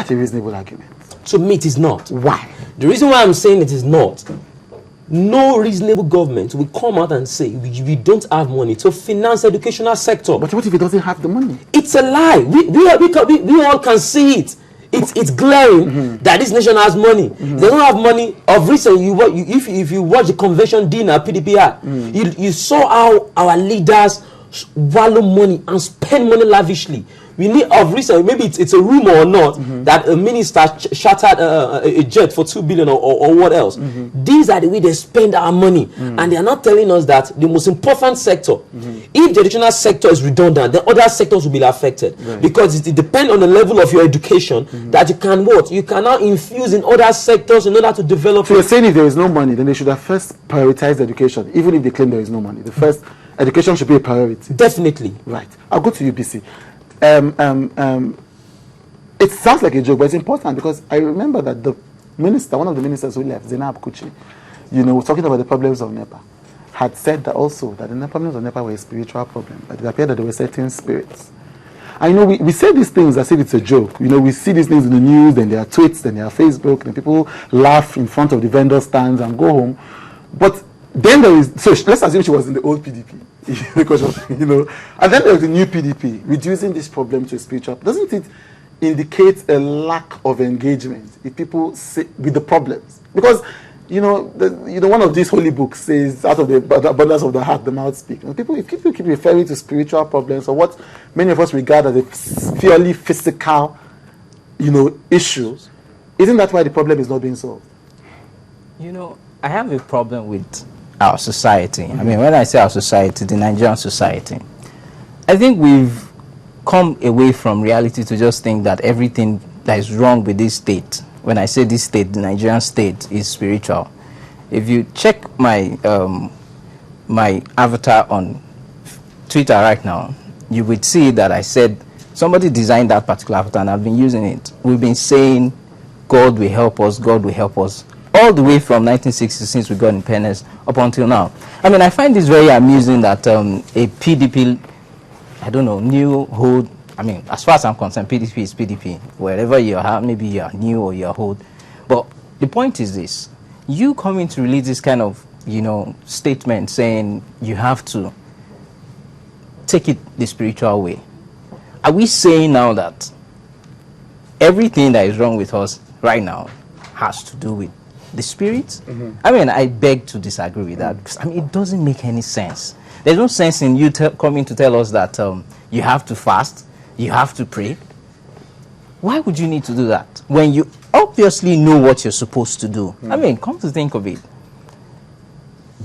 that a reasonable argument? To me, it is not. Why? The reason why I'm saying it is not, no reasonable government will come out and say we don't have money to finance educational sector. But what if it doesn't have the money? It's a lie. We all can see it. It's glaring that this nation has money. They don't have money. Of recent, if you watch the convention dinner PDP had, you saw how our leaders wallow money and spend money lavishly. We need of recent, maybe it's a rumor or not, that a minister chartered a jet for 2 billion or what else. These are the way they spend our money, and they are not telling us that the most important sector, if the educational sector is redundant, then other sectors will be affected, because it depends on the level of your education that you can you can now infuse in other sectors in order to develop. So you're saying if there is no money, then they should have first prioritized education, even if they claim there is no money. The first education should be a priority. Definitely. Right. I'll go to you, BC. It sounds like a joke, but it's important, because I remember that the minister, one of the ministers who left, Zainab Kuchi, talking about the problems of NEPA, had said that also that the problems of NEPA were a spiritual problem. That it appeared that there were certain spirits. And we say these things as if it's a joke. We see these things in the news, then there are tweets, then there are Facebook, then people laugh in front of the vendor stands and go home. But then there is, so let's assume she was in the old PDP. Because and then there's the new PDP reducing this problem to a spiritual. Doesn't it indicate a lack of engagement if people say with the problems? Because one of these holy books says, out of the abundance of the heart the mouth speaks. If people keep referring to spiritual problems, or what many of us regard as a purely physical issues, isn't that why the problem is not being solved? I have a problem with our society. I mean, when I say our society, the Nigerian society, I think we've come away from reality to just think that everything that is wrong with this state, when I say this state, the Nigerian state, is spiritual. If you check my my avatar on Twitter right now, you would see that I said somebody designed that particular avatar and I've been using it. We've been saying God will help us, God will help us, all the way from 1960, since we got independence up until now. I mean, I find this very amusing that a PDP, I don't know, new, old, I mean, as far as I'm concerned, PDP is PDP. Wherever you are, maybe you are new or you are old. But the point is this. You coming to release this kind of, statement saying you have to take it the spiritual way. Are we saying now that everything that is wrong with us right now has to do with the spirit? I mean, I beg to disagree with that, because I mean, it doesn't make any sense. There's no sense in you coming to tell us that you have to fast, you have to pray. Why would you need to do that when you obviously know what you're supposed to do? I mean, come to think of it,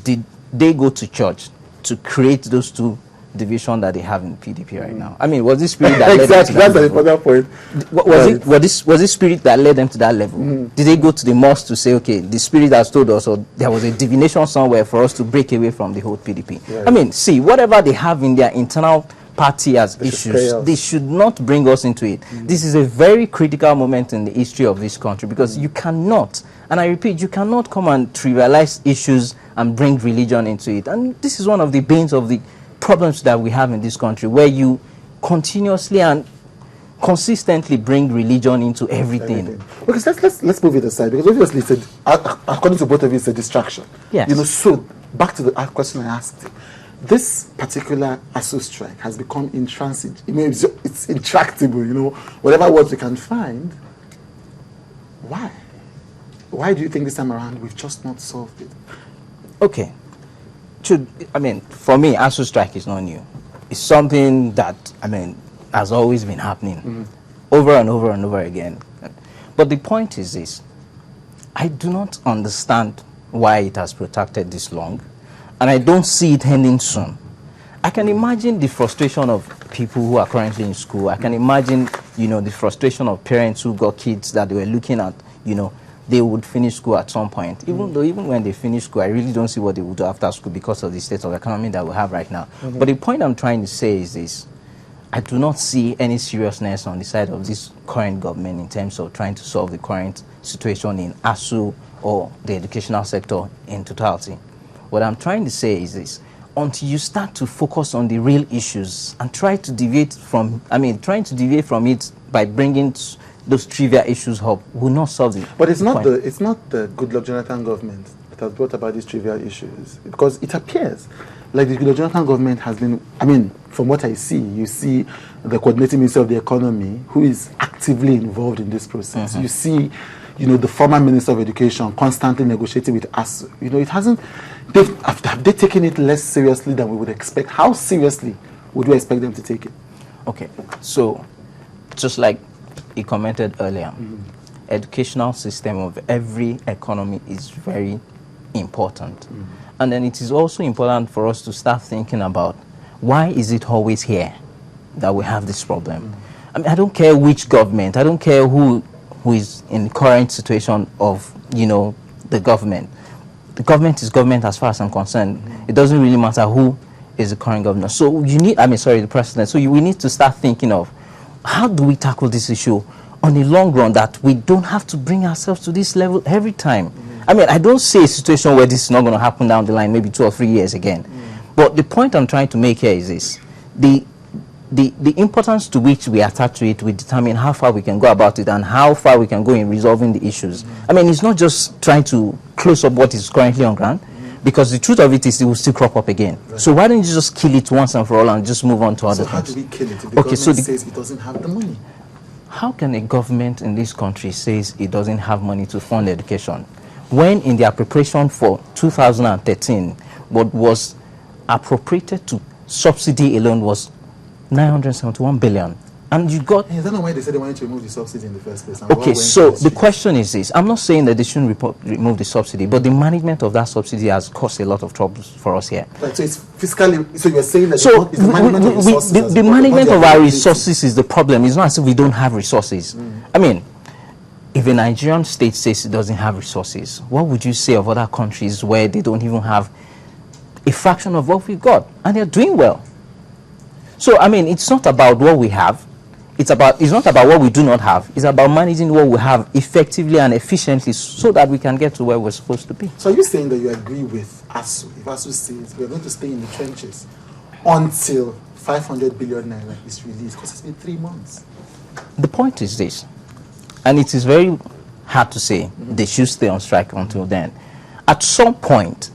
did they go to church to create those two division that they have in PDP right now? I mean, was this spirit that led them to that that's level? an important point. Was this spirit that led them to that level? Did they go to the mosque to say, okay, the spirit has told us, or there was a divination somewhere for us to break away from the whole PDP? Yeah. I mean, see, whatever they have in their internal party as issues, they should not bring us into it. This is a very critical moment in the history of this country, because you cannot, and I repeat, you cannot come and trivialize issues and bring religion into it. And this is one of the banes of the problems that we have in this country, where you continuously and consistently bring religion into everything. Because let's move it aside, because obviously according to both of you, it's a distraction. Yes. So back to the question I asked you. This particular ASU strike has become intransigent. It's intractable, whatever words we can find. Why? Why do you think this time around we've just not solved it? Okay. For me, ASU strike is not new. It's something that, has always been happening over and over and over again. But the point is this. I do not understand why it has protracted this long, and I don't see it ending soon. I can imagine the frustration of people who are currently in school. I can imagine, the frustration of parents who got kids that they were looking at, they would finish school at some point. Even when they finish school, I really don't see what they would do after school because of the state of economy that we have right now. But the point I'm trying to say is this. I do not see any seriousness on the side of this current government in terms of trying to solve the current situation in ASU or the educational sector in totality. What I'm trying to say is this. Until you start to focus on the real issues and try to deviate from it by bringing those trivial issues up will not solve it. But it's not the Goodluck Jonathan government that has brought about these trivial issues, because it appears like the Goodluck Jonathan government has been, I mean, from what I see, you see the coordinating minister of the economy who is actively involved in this process. You see, the former minister of education constantly negotiating with us. It hasn't. Have they taken it less seriously than we would expect? How seriously would we expect them to take it? Okay, so just like he commented earlier, educational system of every economy is very important. And then it is also important for us to start thinking about, why is it always here that we have this problem? I mean, I don't care which government, I don't care who is in the current situation of, the government. The government is government as far as I'm concerned. It doesn't really matter who is the current governor. So the president. So we need to start thinking of, how do we tackle this issue on the long run, that we don't have to bring ourselves to this level every time. I mean, I don't see a situation where this is not going to happen down the line, maybe 2 or 3 years again. But the point I'm trying to make here is this: the importance to which we attach to it will determine how far we can go about it and how far we can go in resolving the issues. I mean, it's not just trying to close up what is currently on ground, because the truth of it is it will still crop up again. Right. So why don't you just kill it once and for all and just move on to other things? So how do we kill it if the government says it doesn't have the money? How can a government in this country says it doesn't have money to fund education, when in their preparation for 2013, what was appropriated to subsidy alone was 971 billion? And you got... Is that not why they said they wanted to remove the subsidy in the first place? Okay, so the question is this. I'm not saying that they shouldn't remove the subsidy, but the management of that subsidy has caused a lot of troubles for us here. Right, so it's fiscally... So you're saying that so it's the management of resources... The management of our resources is the problem. It's not as if we don't have resources. I mean, if a Nigerian state says it doesn't have resources, what would you say of other countries where they don't even have a fraction of what we've got, and they're doing well? So, I mean, it's not about what we have. It's not about what we do not have. It's about managing what we have effectively and efficiently so that we can get to where we're supposed to be. So are you saying that you agree with ASU? If ASU says we're going to stay in the trenches until 500 billion naira is released, because it's been 3 months. The point is this, and it is very hard to say they should stay on strike until then. At some point,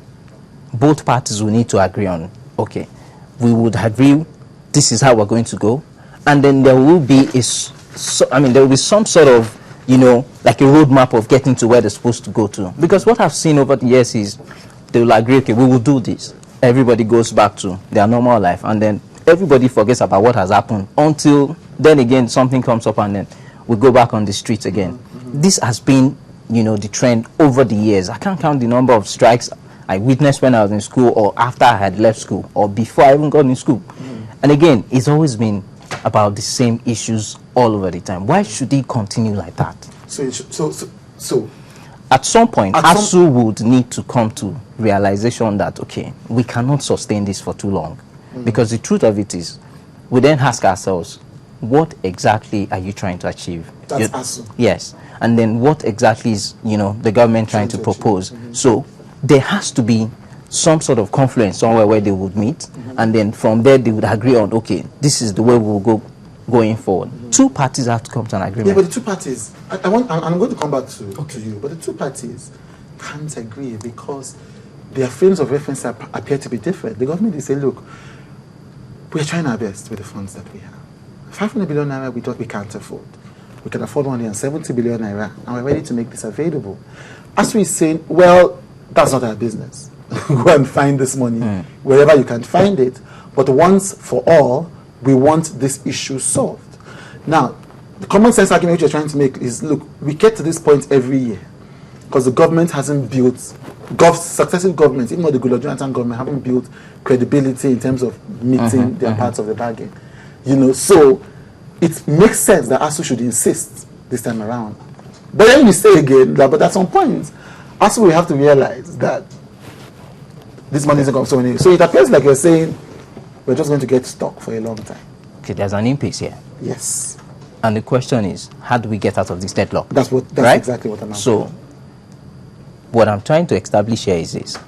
both parties will need to agree on, okay, we would agree this is how we're going to go, and then there will be there will be some sort of, like a roadmap of getting to where they're supposed to go to. Because what I've seen over the years is they will agree, okay, we will do this. Everybody goes back to their normal life, and then everybody forgets about what has happened until then again something comes up and then we go back on the streets again. This has been, the trend over the years. I can't count the number of strikes I witnessed when I was in school, or after I had left school, or before I even got in school. And again, it's always been about the same issues all over the time. Why should it continue like that? So at some point, ASU would need to come to realization that, okay, we cannot sustain this for too long. Because the truth of it is, we then ask ourselves, what exactly are you trying to achieve? That's ASU. Yes. And then what exactly is, the government trying to propose? So there has to be some sort of confluence somewhere where they would meet, and then from there they would agree on, okay, this is the way we'll go going forward. Two parties have to come to an agreement. Yeah, but the two parties, I'm going to come back to you, but the two parties can't agree because their frames of reference appear to be different. The government is saying, look, we're trying our best with the funds that we have. 500 billion naira we can't afford. We can afford 170 billion naira, and we're ready to make this available. ASU is saying, well, that's not our business. Go and find this money wherever you can find it. But once for all, we want this issue solved. Now, the common sense argument which you're trying to make is, look, we get to this point every year because the government hasn't built, successive governments, even though the Goodluck Jonathan government haven't built credibility in terms of meeting their parts of the bargain. So it makes sense that ASU should insist this time around. But then you say again that, but at some point, ASU will have to realize that this money isn't going to go. So it appears like you're saying we're just going to get stuck for a long time. Okay, there's an impasse here. Yes. And the question is, how do we get out of this deadlock? That's right? Exactly what I'm asking. So, what I'm trying to establish here is this.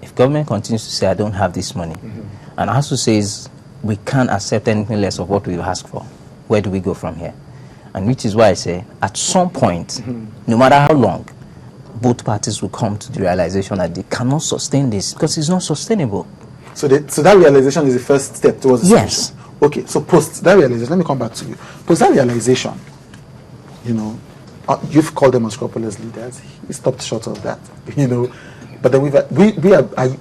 If government continues to say, I don't have this money, and ASU says, we can't accept anything less of what we've asked for, where do we go from here? And which is why I say, at some point, no matter how long, both parties will come to the realization that they cannot sustain this because it's not sustainable. So that realization is the first step towards the Yes. solution. Okay, so post that realization, let me come back to you. Post that realization, you've called them unscrupulous leaders. He stopped short of that, But then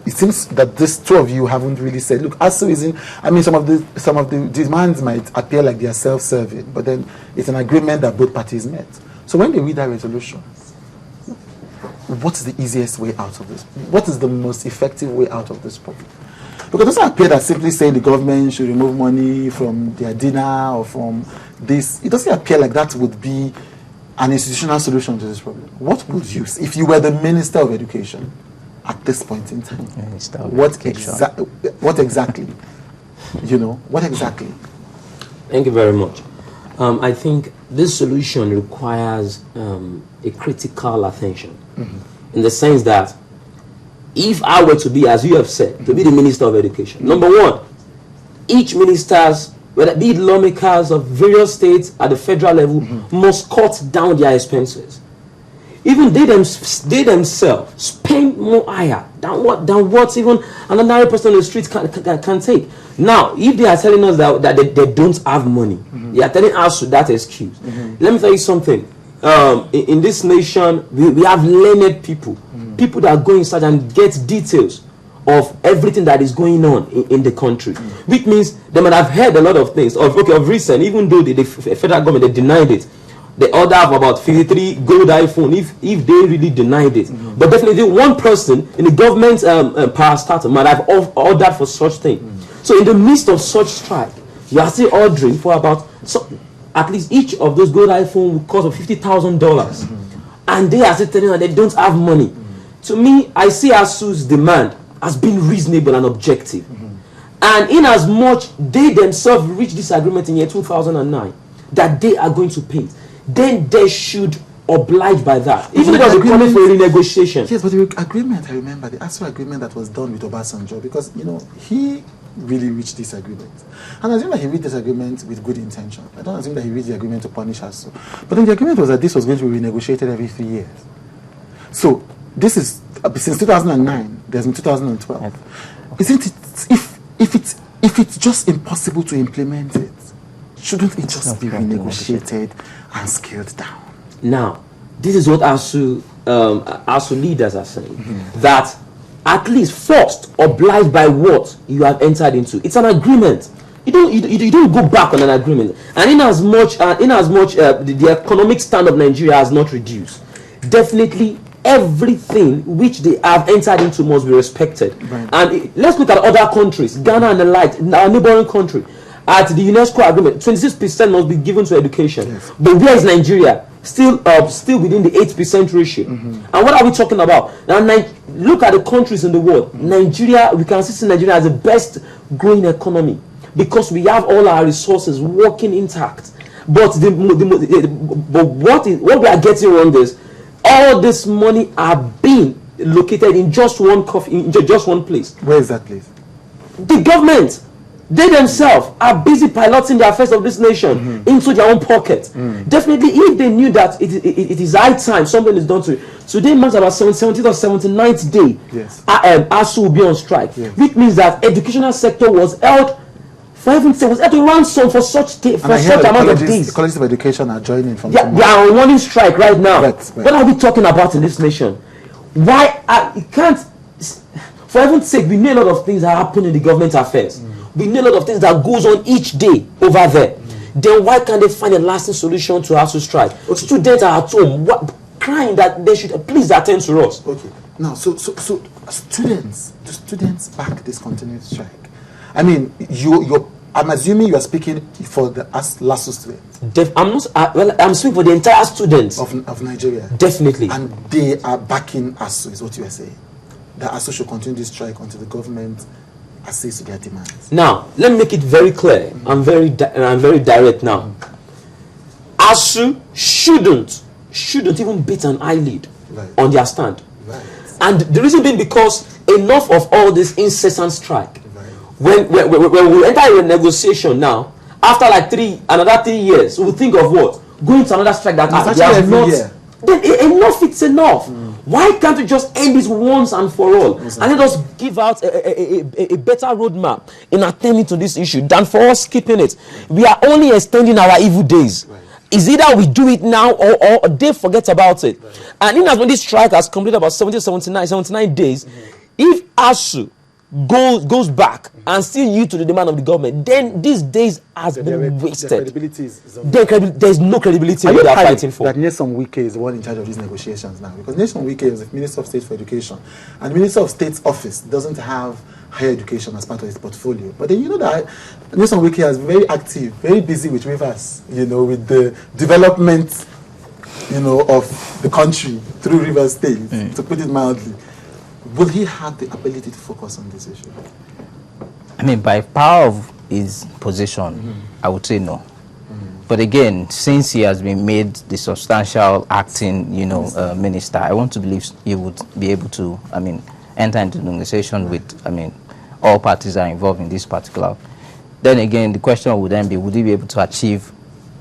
it seems that these two of you haven't really said, look, ASU isn't. I mean, some of the demands might appear like they are self-serving, but then it's an agreement that both parties met. So when they read that resolution, what's the easiest way out of this? What is the most effective way out of this problem? Because it doesn't appear that simply saying the government should remove money from their dinner or from this, it doesn't appear like that would be an institutional solution to this problem. What would you, if you were the Minister of Education at this point in time, what exactly? What exactly? Thank you very much. I think this solution requires a critical attention, in the sense that if I were to be, as you have said, to be the Minister of Education, number one, each ministers, whether it be lawmakers of various states at the federal level, must cut down their expenses. Even they themselves spend more higher than what even another person on the street can take. Now, if they are telling us that they don't have money, they are telling us that excuse. Let me tell you something. In this nation, we have learned people, people that go inside and get details of everything that is going on in the country, which means they might have heard a lot of things of recent, even though the federal government, they denied it. They order of about 53 gold iPhone if they really denied it. But definitely one person in the government parastatal might have ordered for such thing. So in the midst of such strike, you are still ordering for about, at least each of those gold iPhone will cost of $50,000. And they are still telling us they don't have money. To me, I see ASU's demand as being reasonable and objective. And in as much they themselves reached this agreement in year 2009 that they are going to pay, then they should oblige by that. Even though they're coming for a renegotiation. Yes, but the agreement, I remember, the actual agreement that was done with Obasanjo, because, he really reached this agreement. And I assume that he reached this agreement with good intention. I don't assume that he reached the agreement to punish us. But then the agreement was that this was going to be renegotiated every 3 years. So, this is, since 2009, there's been 2012. Isn't it, if it's just impossible to implement it, shouldn't it just be renegotiated and scaled down? Now, this is what ASU leaders are saying. That at least first, obliged by what you have entered into. It's an agreement. You don't go back on an agreement. And in as much the economic stand of Nigeria has not reduced, definitely everything which they have entered into must be respected. Right. And let's look at other countries, Ghana and the like, our neighboring country. At the UNESCO agreement, 26% must be given to education. Yes. But where is Nigeria? Still within the 8% ratio. And what are we talking about? Now, look at the countries in the world. Nigeria, we can see Nigeria as the best growing economy because we have all our resources working intact. But what we are getting wrong is all this money are being located in just one place. Where is that place? The government. They themselves are busy piloting the affairs of this nation into their own pocket. Definitely, if they knew that it is high time something is done to it. Today marks about 70th or 79th day. Yes. ASU will be on strike, which means that educational sector was held for heaven's sake, was held to ransom for such amount of days. The colleges of education are joining from. They are on warning strike right now. Right. What are we talking about in this nation? Why it can't? For heaven's sake, we know a lot of things that happen in the government affairs. We know a lot of things that goes on each day over there. Then why can't they find a lasting solution to ASU strike? Students are at home crying that they should please attend to us. Okay. Now, so students back this continued strike. I mean, I'm assuming you are speaking for the LASU students. I'm speaking for the entire students of Nigeria. Definitely. And they are backing ASU, is what you are saying. The ASU should continue this strike until the government access to their demands. Now, let me make it very clear. I'm very direct now. ASU shouldn't even beat an eyelid on their stand. Right. And the reason being because enough of all this incessant strike. Right. When we enter a negotiation now, after like another 3 years, we'll think of what? going to another strike that It's they have actually not. every year. Then enough, it's enough. Why can't we just end this once and for all? And let us give out a better roadmap in attending to this issue than for us keeping it. We are only extending our evil days. Right. Is either we do it now or they forget about it. Right. And in as when this strike has completed about 79 days, if ASU goes back and still yield to the demand of the government, then these days has been wasted. There's no credibility in what they are fighting for. That Nyesom Wike is the one in charge of these negotiations now, because Nyesom Wike is the Minister of State for Education, and the Minister of State's office doesn't have higher education as part of his portfolio. But then you know that Nyesom Wike is very active, very busy with rivers, with the development, of the country through River State, to put it mildly. Will he have the ability to focus on this issue? I mean, by power of his position, I would say no. But again, since he has been made the substantial acting, minister, I want to believe he would be able to, enter into negotiation with, all parties that are involved in this particular. Then again, the question would then be, would he be able to achieve,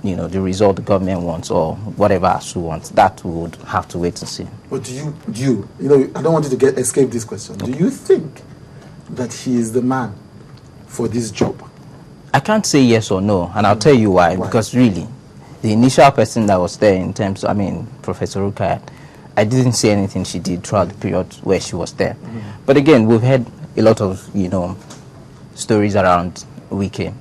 the result the government wants or whatever ASU wants? That we would have to wait and see. But do you, I don't want you to escape this question. Okay. Do you think that he is the man for this job? I can't say yes or no, and I'll tell you why. Because really, the initial person that was there in terms of, Professor Rukayat, I didn't see anything she did throughout the period where she was there. But again, we've had a lot of, stories around Wike.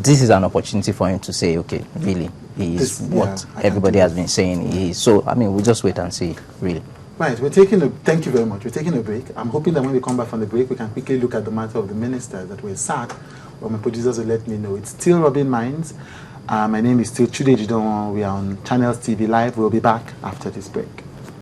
This is an opportunity for him to say, okay, really, he is what everybody has been saying he is. So, we'll just wait and see, really. Right, thank you very much. We're taking a break. I'm hoping that when we come back from the break, we can quickly look at the matter of the ministers that were sacked, or my producers will let me know. It's still Robin Minds. My name is still Chude Jidon. We are on Channels TV Live. We'll be back after this break.